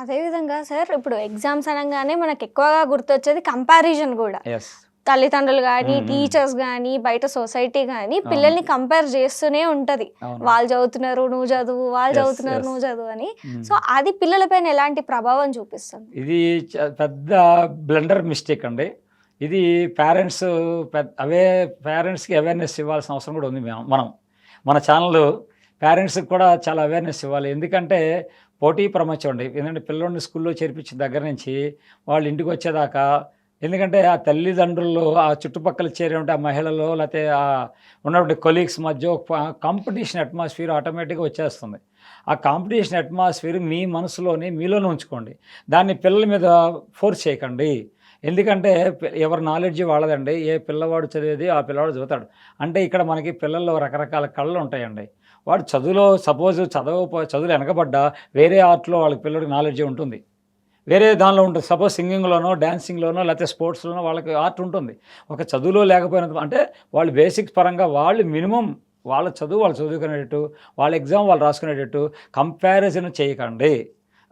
అదేవిధంగా సార్ ఇప్పుడు ఎగ్జామ్స్ అనంగానే మనకు ఎక్కువగా గుర్తొచ్చేది కంపారిజన్ కూడా. ఎస్. తల్లిదండ్రులు గానీ, టీచర్స్ గానీ, బయట సొసైటీ గానీ పిల్లల్ని కంపేర్ చేస్తూనే ఉంటది. వాళ్ళు చదువుతున్నారు నువ్వు చదువు, వాళ్ళు చదువుతున్నారు నువ్వు చదువు అని. సో అది పిల్లలపైన ఎలాంటి ప్రభావం చూపిస్తుంది? ఇది పెద్ద బ్లండర్ మిస్టేక్ అండి. ఇది పేరెంట్స్ పేరెంట్స్కి అవేర్నెస్ ఇవ్వాల్సిన అవసరం కూడా ఉంది. మనం మన ఛానల్ పేరెంట్స్కి కూడా చాలా అవేర్నెస్ ఇవ్వాలి. ఎందుకంటే పోటీ ప్రపంచం అండి. ఎందుకంటే పిల్లల్ని స్కూల్లో చేర్పించిన దగ్గర నుంచి వాళ్ళు ఇంటికి వచ్చేదాకా, ఎందుకంటే ఆ తల్లిదండ్రులు ఆ చుట్టుపక్కల చేరే ఉంటే ఆ మహిళలు లేకపోతే ఉన్నటువంటి కొలీగ్స్ మధ్య కాంపిటీషన్ అట్మాస్ఫియర్ ఆటోమేటిక్గా వచ్చేస్తుంది. ఆ కాంపిటీషన్ అట్మాస్ఫియర్ మీ మనసులోని మీలోనే ఉంచుకోండి. దాన్ని పిల్లల మీద ఫోర్స్ చేయకండి. ఎందుకంటే ఎవరి నాలెడ్జ్ వాళ్ళదండి. ఏ పిల్లవాడు చదివేది ఆ పిల్లవాడు చదువుతాడు. అంటే ఇక్కడ మనకి పిల్లల్లో రకరకాల కళలు ఉంటాయండి. వాడు చదువులో సపోజ్ చదువులు వెనకబడ్డా వేరే ఆర్ట్లో వాళ్ళకి పిల్లడికి నాలెడ్జ్ ఉంటుంది, వేరే దానిలో ఉంటుంది. సపోజ్ సింగింగ్లోనో డ్యాన్సింగ్లోనో లేకపోతే స్పోర్ట్స్లోనో వాళ్ళకి ఆర్ట్ ఉంటుంది. ఒక చదువులో లేకపోయినంత అంటే వాళ్ళు బేసిక్స్ పరంగా వాళ్ళు మినిమం వాళ్ళ చదువు వాళ్ళు చదువుకునేటట్టు, వాళ్ళ ఎగ్జామ్ వాళ్ళు రాసుకునేటట్టు కంపారిజన్ చేయకండి.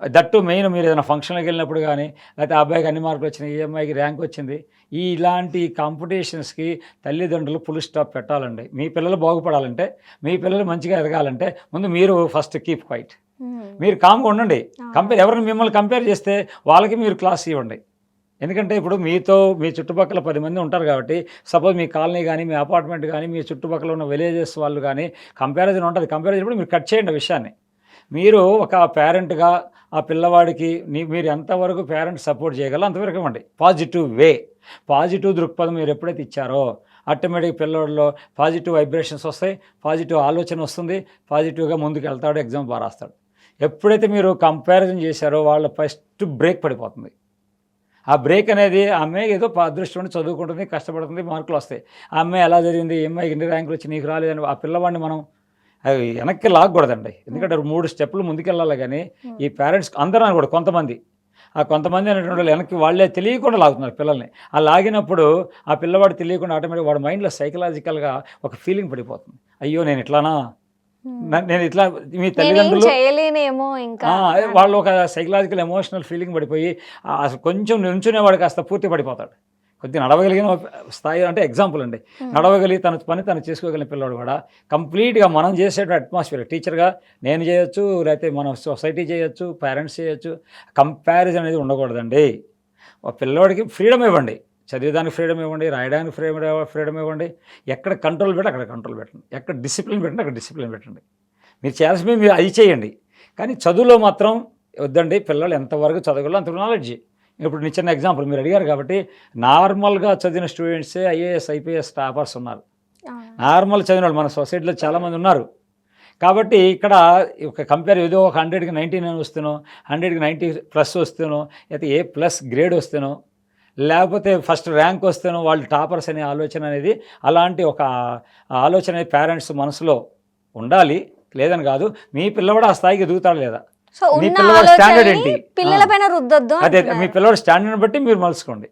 దట్టు మెయిన్ మీరు ఏదైనా ఫంక్షన్కి వెళ్ళినప్పుడు కానీ, లేకపోతే అబ్బాయికి అన్ని మార్కులు వచ్చినాయి, ఈ అమ్మాయికి ర్యాంక్ వచ్చింది, ఇలాంటి కాంపిటీషన్స్కి తల్లిదండ్రులు ఫుల్ స్టాప్ పెట్టాలండి. మీ పిల్లలు బాగుపడాలంటే, మీ పిల్లలు మంచిగా ఎదగాలంటే ముందు మీరు ఫస్ట్ కీప్ క్వైట్. మీరు కామ్గా ఉండండి. ఎవరిని మిమ్మల్ని కంపేర్ చేస్తే వాళ్ళకి మీరు క్లాస్ ఇవ్వండి. ఎందుకంటే ఇప్పుడు మీతో మీ చుట్టుపక్కల 10 మంది ఉంటారు కాబట్టి, సపోజ్ మీ కాలనీ కానీ, మీ అపార్ట్మెంట్ కానీ, మీ చుట్టుపక్కల ఉన్న విలేజెస్ వాళ్ళు కానీ కంపారిజన్ ఉంటుంది. కంపారిజన్ కూడా మీరు కట్ చేయండి విషయాన్ని. మీరు ఒక పేరెంట్గా ఆ పిల్లవాడికి మీరు ఎంతవరకు పేరెంట్ సపోర్ట్ చేయగలరో అంతవరకు ఇవ్వండి. పాజిటివ్ దృక్పథం మీరు ఎప్పుడైతే ఇచ్చారో ఆటోమేటిక్ పిల్లవాడిలో పాజిటివ్ వైబ్రేషన్స్ వస్తాయి, పాజిటివ్ ఆలోచన వస్తుంది, పాజిటివ్గా ముందుకు వెళ్తాడు, ఎగ్జామ్ బాగా రాస్తాడు. ఎప్పుడైతే మీరు కంపారిజన్ చేశారో వాళ్ళ ఫస్ట్ బ్రేక్ పడిపోతుంది. ఆ బ్రేక్ అనేది ఆ అమ్మాయి ఏదో అదృష్టం ఉండి చదువుకుంటుంది, కష్టపడుతుంది, మార్కులు వస్తాయి. ఆ అమ్మాయి ఎలా జరిగింది, ఈ అమ్మాయికి ఎన్ని ర్యాంకులు వచ్చి నీకు రాలేదని ఆ పిల్లవాడిని మనం అవి వెనక్కి లాగకూడదండి. ఎందుకంటే 3 స్టెప్పులు ముందుకెళ్ళాలి. కానీ ఈ పేరెంట్స్ అందరూ అనకూడదు, కొంతమంది అనేటువంటి వాళ్ళు వెనక్కి వాళ్ళే తెలియకుండా లాగుతున్నారు పిల్లల్ని. ఆ లాగినప్పుడు ఆ పిల్లవాడు తెలియకుండా ఆటోమేటిక్ వాడి మైండ్లో సైకలాజికల్గా ఒక ఫీలింగ్ పడిపోతుంది. అయ్యో నేను ఇట్లానా, నేను ఇట్లా మీ తల్లిదండ్రులు వాళ్ళు ఒక సైకలాజికల్ ఎమోషనల్ ఫీలింగ్ పడిపోయి కొంచెం నుంచునేవాడు కాస్త పూర్తి పడిపోతాడు. కొద్దిగా నడవగలిగిన స్థాయి అంటే ఎగ్జాంపుల్ అండి. నడవగలిగి తన పని తను చేసుకోగలిగిన పిల్లవాడు కూడా కంప్లీట్గా మనం చేసే అట్మాస్ఫియర్ టీచర్గా నేను చేయొచ్చు, లేకపోతే మన సొసైటీ చేయొచ్చు, పేరెంట్స్ చేయొచ్చు. కంపారిజన్ అనేది ఉండకూడదండి. పిల్లవాడికి ఫ్రీడమ్ ఇవ్వండి, చదివేదానికి ఫ్రీడమ్ ఇవ్వండి, రాయడానికి ఫ్రీడమ్ ఇవ్వండి. ఎక్కడ కంట్రోల్ పెట్టి అక్కడ కంట్రోల్ పెట్టండి, ఎక్కడ డిసిప్లిన్ పెట్టండి అక్కడ డిసిప్లిన్ పెట్టండి. మీరు చేయాల్సింది మీరు అది చేయండి. కానీ చదువులో మాత్రం వద్దండి. పిల్లలు ఎంతవరకు చదవగలరో అంత నాలెడ్జ్. ఇప్పుడు నేను చిన్న ఎగ్జాంపుల్ మీరు అడిగారు కాబట్టి, నార్మల్గా చదివిన స్టూడెంట్సే ఐఏఎస్ ఐపీఎస్ టాపర్స్ ఉన్నారు. నార్మల్ చదివిన వాళ్ళు మన సొసైటీలో చాలామంది ఉన్నారు. కాబట్టి ఇక్కడ ఒక కంపేర్ ఏదో ఒక 100కి 99 వస్తేనో, 100కి 90+ వస్తేనో, అయితే A+ గ్రేడ్ వస్తేనో, లేకపోతే ఫస్ట్ ర్యాంక్ వస్తేనో వాళ్ళు టాపర్స్ అనే ఆలోచన అనేది, అలాంటి ఒక ఆలోచన అనేది పేరెంట్స్ మనసులో ఉండాలి. లేదని కాదు, మీ పిల్లవాడు ఆ స్థాయికి ఎదుగుతాడు లేదా, మీ పిల్లవాడి స్టాండర్డ్ ఏంటి, అదే మీ పిల్లవాడి స్టాండర్డ్ని బట్టి మీరు మలుచుకోండి.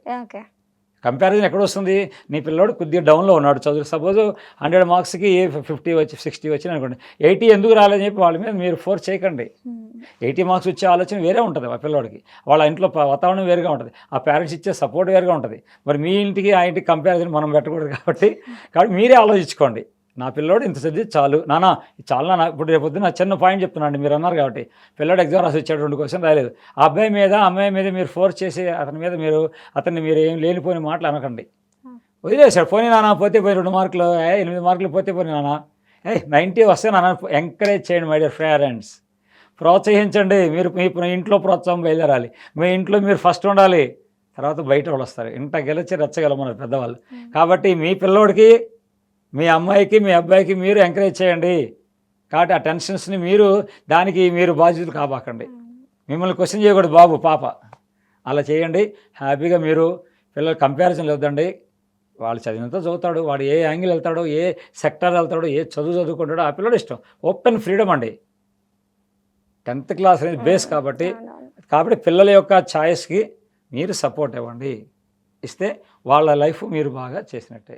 కంపారిజన్ ఎక్కడ వస్తుంది, నీ పిల్లవాడు కొద్దిగా డౌన్లో ఉన్నాడు చదువు. సపోజ్ 100 మార్క్స్కి 50 వచ్చి 60 వచ్చింది అనుకోండి, 80 ఎందుకు రాలేదని చెప్పి వాళ్ళ మీద మీరు ఫోర్స్ చేయకండి. 80 మార్క్స్ వచ్చే ఆలోచన వేరే ఉంటుంది ఆ పిల్లవాడికి, వాళ్ళ ఇంట్లో వాతావరణం వేరుగా ఉంటుంది, ఆ పేరెంట్స్ ఇచ్చే సపోర్ట్ వేరుగా ఉంటుంది. మరి మీ ఇంటికి ఆ ఇంటికి కంపారిజన్ మనం పెట్టకూడదు. కాబట్టి మీరే ఆలోచించుకోండి. నా పిల్లోడు ఇంత చదివి చాలు నాన్న, చాలు నాన్న. ఇప్పుడు రేపొద్దున చిన్న పాయింట్ చెప్తున్నాను, మీరు అన్నారు కాబట్టి. పిల్లోడు ఎగ్జామ్ రాసి వచ్చాడు, 2 క్వశ్చన్ రాలేదు. ఆ అబ్బాయి మీద అమ్మాయి మీద మీరు ఫోర్స్ చేసి అతన్ని మీరు ఏం లేనిపోయిన మాటలు అనకండి. వదిలేశాడు, పోనీ నాన్న, పోతే పోయి 2 మార్కులు 8 మార్కులు పోతే పోనీ నాన్న, 90 వస్తే నాన్న. ఎంకరేజ్ చేయండి మై డియర్ పేరెంట్స్, ప్రోత్సహించండి. మీరు మీ ఇంట్లో ప్రోత్సాహం బయలుదేరాలి. మీ ఇంట్లో మీరు ఫస్ట్ ఉండాలి, తర్వాత బయట వాళ్ళు వస్తారు. ఇంట గెలిచి రెచ్చగలమన్నారు పెద్దవాళ్ళు. కాబట్టి మీ పిల్లోడికి, మీ అమ్మాయికి, మీ అబ్బాయికి మీరు ఎంకరేజ్ చేయండి. కాబట్టి ఆ టెన్షన్స్ని దానికి మీరు బాధ్యతలు కాపాకండి. మిమ్మల్ని క్వశ్చన్ చేయకూడదు బాబు పాప, అలా చేయండి. హ్యాపీగా మీరు పిల్లలు కంపారిజన్లు వద్దండి. వాళ్ళు చదివినంత చదువుతాడు, వాడు ఏ యాంగిల్ వెళ్తాడో, ఏ సెక్టర్ వెళ్తాడో, ఏ చదువుకుంటాడో ఆ పిల్లడు ఇష్టం. ఓపెన్ ఫ్రీడమ్ అండి. 10th క్లాస్ అనేది బేస్ కాబట్టి పిల్లల యొక్క ఛాయిస్కి మీరు సపోర్ట్ ఇవ్వండి. ఇస్తే వాళ్ళ లైఫ్ మీరు బాగా చేసినట్టే.